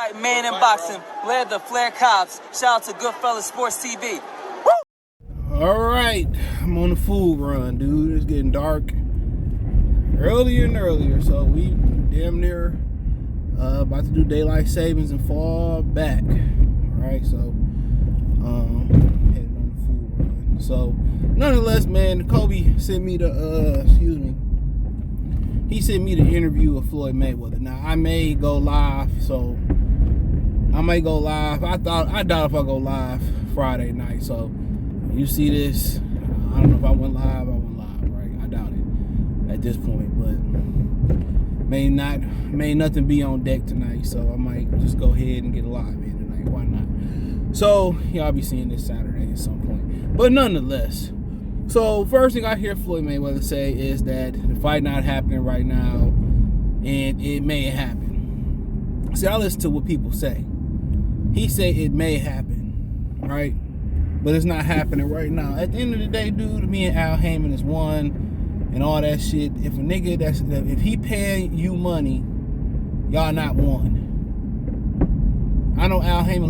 Fight man in boxing, led the Flair Cops. Shout out to Goodfellas Sports TV. All right, I'm on the food run, dude. It's getting dark earlier and earlier, so we damn near about to do daylight savings and fall back. All right, so heading on the food run. So nonetheless, man, Kobe sent me the he sent me the interview of Floyd Mayweather. Now I may go live, so I may go live. I doubt if I go live Friday night. So you see this, I don't know if I went live, right? I doubt it at this point, but may nothing be on deck tonight, so I might just go ahead and get a live in tonight. Why not? So y'all be seeing this Saturday at some point. But nonetheless, so first thing I hear Floyd Mayweather say is that the fight not happening right now, and it may happen. See, I listen to what people say. He said it may happen, right? But it's not happening right now. At the end of the day, dude, me and Al Heyman is one and all that shit. If a nigga if he paying you money, y'all not one. I know Al Heyman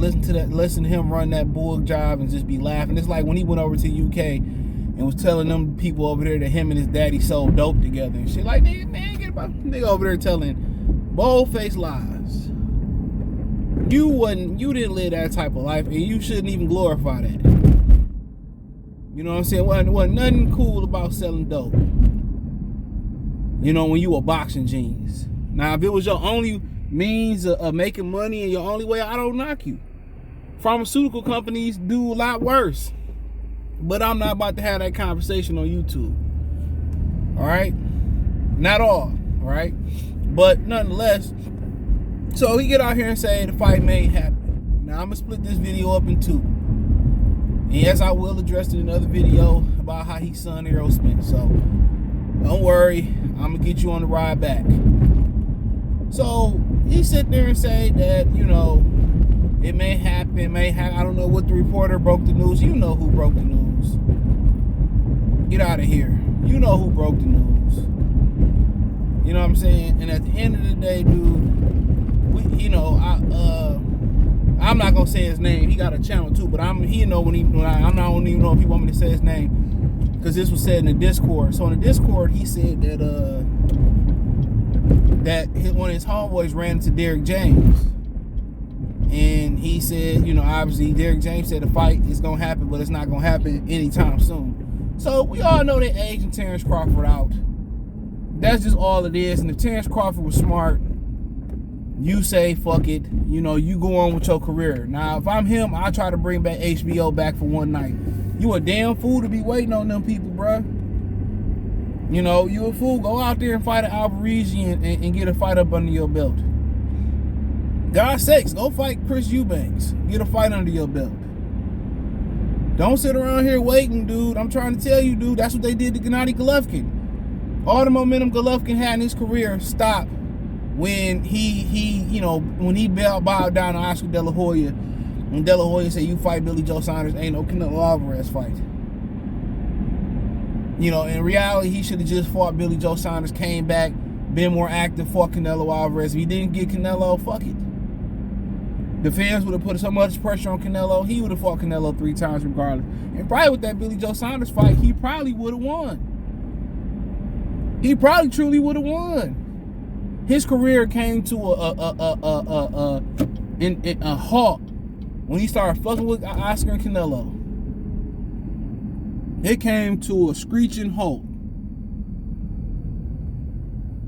listen to him run that bull job and just be laughing. It's like when he went over to UK and was telling them people over there that him and his daddy sold dope together and shit. Like, man, get about nigga over there telling bold-faced lies. You didn't live that type of life, and you shouldn't even glorify that. You know what I'm saying? Wasn't nothing cool about selling dope. You know, when you were boxing jeans. Now, if it was your only means of making money and your only way, I don't knock you. Pharmaceutical companies do a lot worse. But I'm not about to have that conversation on YouTube. All right? Not all. All right? But nonetheless, so he get out here and say the fight may happen. Now, I'm going to split this video up in two. And yes, I will address it in another video about how he son Errol Spence. So, don't worry. I'm going to get you on the ride back. So, he sit there and say that, you know, it may happen, I don't know what the reporter broke the news. You know who broke the news. Get out of here. You know who broke the news. You know what I'm saying? And at the end of the day, dude, I'm not gonna say his name. He got a channel too, but I don't even know if he want me to say his name, because this was said in the Discord. So in the Discord, he said that one of his homeboys ran into Derrick James, and he said, you know, obviously Derrick James said the fight is gonna happen, but it's not gonna happen anytime soon. So we all know they aging Terence Crawford out. That's just all it is. And if Terence Crawford was smart, you say, fuck it. You know, you go on with your career. Now, if I'm him, I try to bring back HBO back for one night. You a damn fool to be waiting on them people, bruh. You know, you a fool. Go out there and fight an Alvarez and get a fight up under your belt. God's sakes, go fight Chris Eubanks. Get a fight under your belt. Don't sit around here waiting, dude. I'm trying to tell you, dude, that's what they did to Gennady Golovkin. All the momentum Golovkin had in his career stopped when when he bowed down to Oscar De La Hoya. When De La Hoya said, you fight Billy Joe Saunders, ain't no Canelo Alvarez fight. You know, in reality, he should have just fought Billy Joe Saunders, came back, been more active, fought Canelo Alvarez. If he didn't get Canelo, fuck it. The fans would have put so much pressure on Canelo, he would have fought Canelo 3 times regardless. And probably with that Billy Joe Saunders fight, he probably would have won. He probably truly would have won. His career came to a halt when he started fucking with Oscar and Canelo. It came to a screeching halt.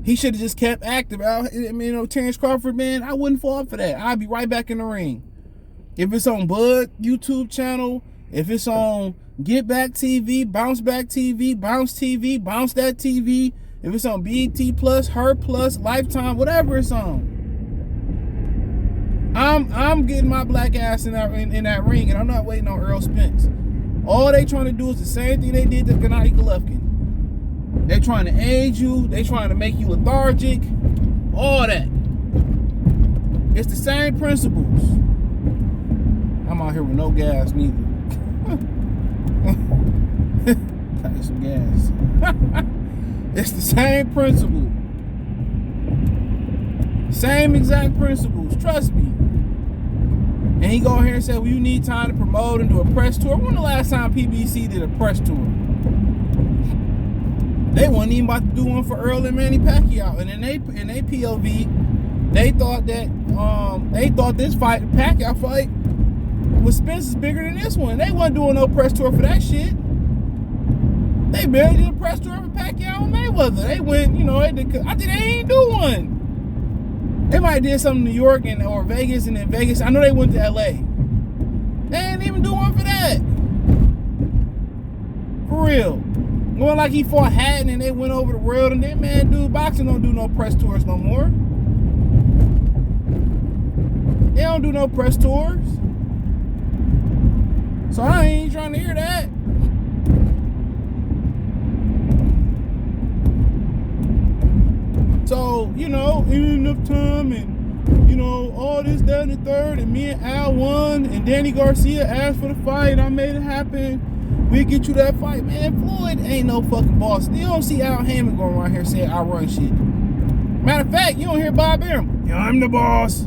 He should have just kept active. I mean, you know, Terence Crawford, man, I wouldn't fall for that. I'd be right back in the ring. If it's on Bud YouTube channel, if it's on Get Back TV, Bounce Back TV, Bounce TV, Bounce That TV, if it's on BET Plus, Her Plus, Lifetime, whatever it's on, I'm getting my black ass in that ring, and I'm not waiting on Errol Spence. All they trying to do is the same thing they did to Gennady Golovkin. They're trying to age you. They're trying to make you lethargic. All that. It's the same principles. I'm out here with no gas neither. Got some gas. It's the same principle. Same exact principles. Trust me. And he go here and say, well, you need time to promote and do a press tour. When the last time PBC did a press tour? They wasn't even about to do one for Errol and Manny Pacquiao. And in they POV, they thought that this fight, the Pacquiao fight, with Spence is bigger than this one. They wasn't doing no press tour for that shit. They barely did a press tour for Pacquiao and Mayweather. They went, I think they ain't do one. They might have did something in New York or Vegas, and then Vegas. I know they went to LA. They ain't even do one for that. For real. Going like he fought Hatton and they went over the world, and then, man, dude, boxing don't do no press tours no more. They don't do no press tours. So I ain't trying to hear that. So, ain't enough time, and, all this, that, and the third, and me and Al won, and Danny Garcia asked for the fight, I made it happen. We'll get you that fight. Man, Floyd ain't no fucking boss. You don't see Al Hammond going around here saying I run shit. Matter of fact, you don't hear Bob Arum. Yeah, I'm the boss.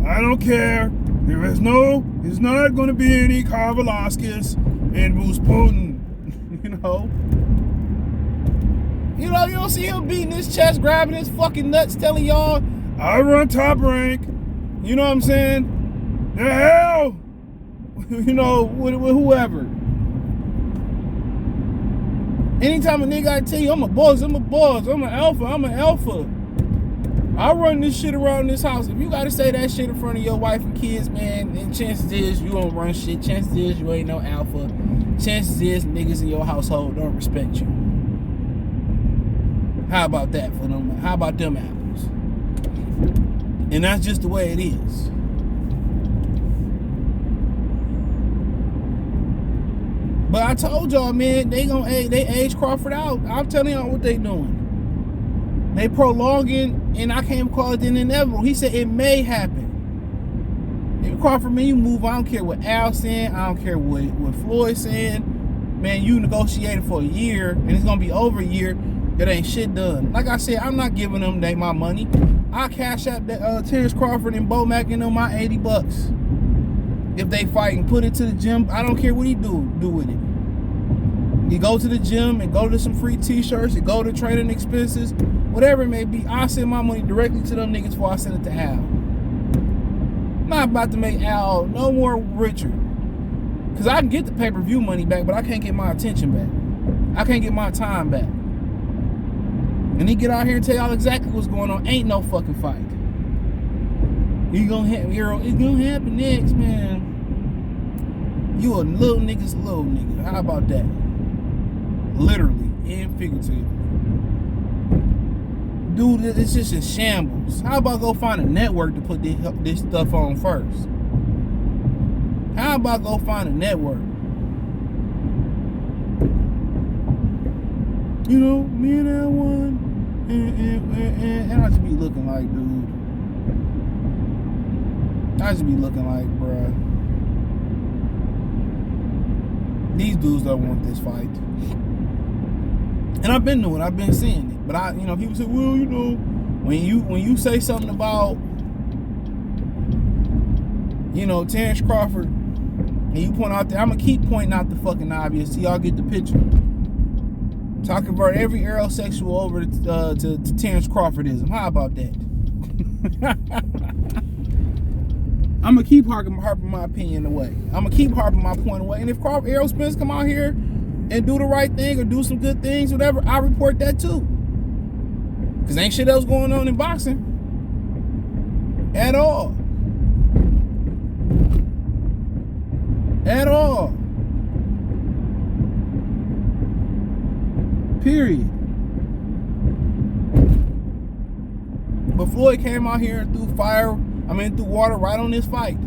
I don't care. It's not going to be any Carl Velasquez and Bruce Putin. You don't see him beating his chest, grabbing his fucking nuts, telling y'all, I run Top Rank. You know what I'm saying? The hell? With whoever. Anytime a nigga gotta tell you, I'm a boss, I'm an alpha. I run this shit around this house. If you gotta say that shit in front of your wife and kids, man, then chances is you don't run shit. Chances is you ain't no alpha. Chances is niggas in your household don't respect you. How about that for them? How about them apples? And that's just the way it is. But I told y'all, man, they age Crawford out. I'm telling y'all what they doing. They prolonging, and I can't call it the inevitable. He said it may happen. If Crawford, man, you move. I don't care what Al saying. I don't care what Floyd saying. Man, you negotiated for a year, and it's gonna be over a year. It ain't shit done. Like I said, I'm not giving them my money. I cash out Terence Crawford and Bo Mack and them my $80. If they fight and put it to the gym, I don't care what he do with it. You go to the gym and go to some free t-shirts and go to training expenses, whatever it may be. I send my money directly to them niggas before I send it to Al. I'm not about to make Al no more richer. Because I can get the pay-per-view money back, but I can't get my attention back. I can't get my time back. And he get out here and tell y'all exactly what's going on. Ain't no fucking fight. It's gonna happen next, man. You a little nigga's little nigga. How about that? Literally and figuratively. Dude, it's just in shambles. How about go find a network to put this stuff on first? How about go find a network? Me and that one, and I just be looking like, dude. I just be looking like, bruh. These dudes don't want this fight. And I've been doing it. I've been seeing it. But people say, well, when you say something about, Terence Crawford, and you point out there, I'm gonna keep pointing out the fucking obvious so y'all get the picture. So I convert every Errol sexual over to Terence Crawfordism. How about that? I'm gonna keep harping my opinion away. I'm gonna keep harping my point away. And if Errol Spence come out here and do the right thing or do some good things, whatever, I report that too. Cause ain't shit else going on in boxing at all. At all. Period. But Floyd came out here and threw water right on this fight.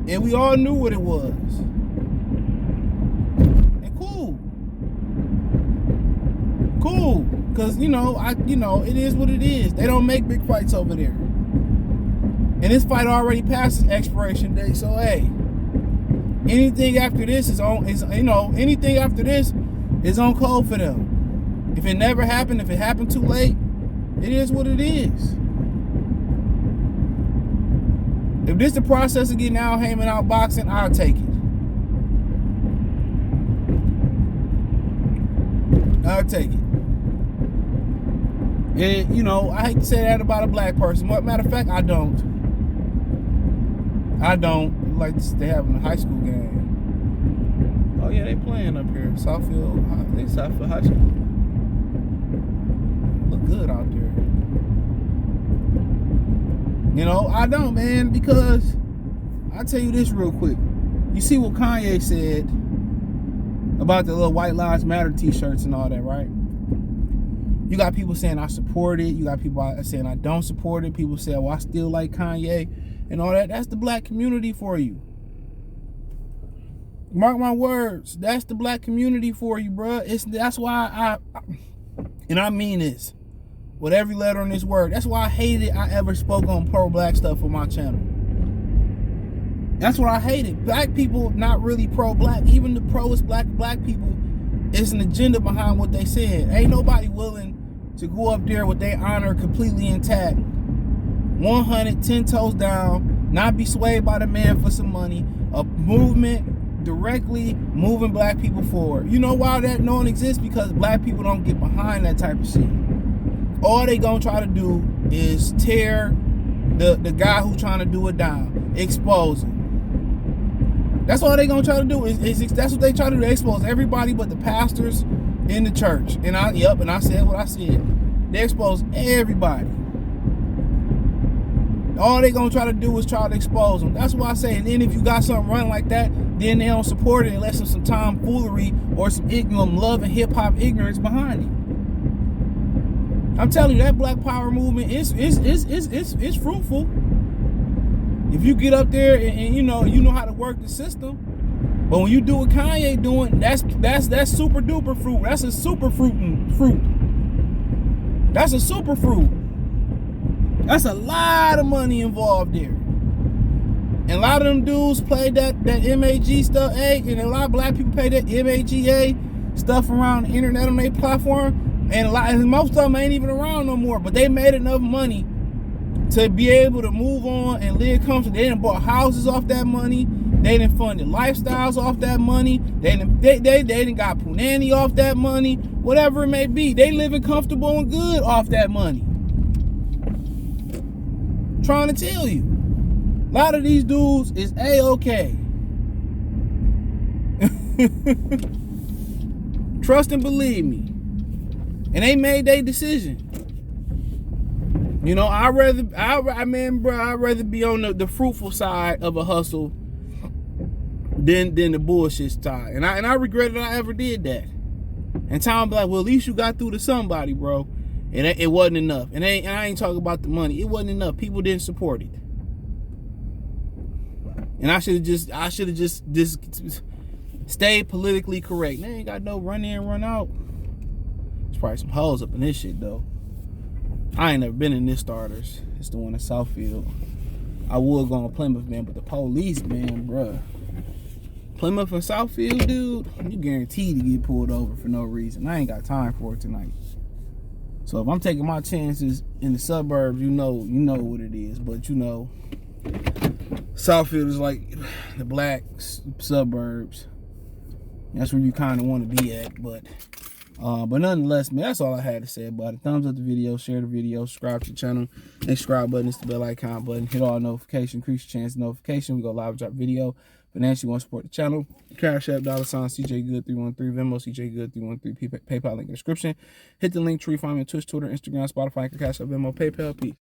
And we all knew what it was. And cool. Cause it is what it is. They don't make big fights over there. And this fight already passed its expiration date, so hey. Anything after this is on code for them. If it never happened, if it happened too late, it is what it is. If this the process of getting Al Heyman out boxing, I'll take it. I'll take it. And, you know, I hate to say that about a black person. Matter of fact, I don't. Like they having a high school game. Oh yeah, they playing up here. Southfield High School. Look good out there. You know, I don't, man, because I'll tell you this real quick. You see what Kanye said about the little White Lives Matter t-shirts and all that, right? You got people saying I support it. You got people saying I don't support it. People say, oh, I still like Kanye and all that. That's the black community for you. Mark my words. That's the black community for you, bro. That's why and I mean this with every letter in this word. That's why I hated I ever spoke on pro-black stuff on my channel. That's what I hated. Black people not really pro-black. Even the pro-est black people, it's an agenda behind what they said. Ain't nobody willing to go up there with their honor completely intact, 100, 10 toes down, not be swayed by the man for some money, a movement directly moving black people forward. You know why that don't exist? Because black people don't get behind that type of shit. All they gonna try to do is tear the guy who's trying to do it down, expose him. That's all they gonna try to do. That's what they try to do. They expose everybody but the pastors in the church. And I said what I said. They expose everybody. All they gonna try to do is try to expose them. That's why I say. And then if you got something running like that, then they don't support it unless there's some tomfoolery or some love and hip hop ignorance behind it. I'm telling you, that Black Power movement is fruitful. If you get up there and you know how to work the system. But when you do what Kanye doing, that's super duper fruit. That's a super fruit. That's a super fruit. That's a lot of money involved there. And a lot of them dudes play that MAG stuff, and a lot of black people pay that MAGA stuff around the internet on their platform. And most of them ain't even around no more. But they made enough money to be able to move on and live comfortably. They done bought houses off that money. They done funded lifestyles off that money. They done got punani off that money. Whatever it may be. They living comfortable and good off that money. I'm trying to tell you. A lot of these dudes is A-okay. Trust and believe me. And they made their decision. You know, I'd rather be on the fruitful side of a hustle than the bullshit side. And I regret that I ever did that. And Tom be like, well, at least you got through to somebody, bro. And it wasn't enough. And I ain't talking about the money. It wasn't enough. People didn't support it. And I should have just stayed politically correct. They ain't got no run in, run out. There's probably some hoes up in this shit though. I ain't never been in this starters. It's the one in Southfield. I would go on Plymouth, man, but the police, man, bruh. Plymouth and Southfield, dude, you guaranteed to get pulled over for no reason. I ain't got time for it tonight. So if I'm taking my chances in the suburbs, you know what it is. But you know, Southfield is like the black suburbs. That's where you kind of want to be at, but nonetheless, man, that's all I had to say about it. Thumbs up the video, share the video, subscribe to the channel. And subscribe button is the bell icon button. Hit all notifications, increase your chance of notification. We go live, drop video. Financially, you want to support the channel. Cash App, $CJ Good 313, Venmo, CJ Good 313, PayPal link in the description. Hit the link tree, find me on Twitch, Twitter, Instagram, Spotify, Cash App, Venmo, PayPal. Peace.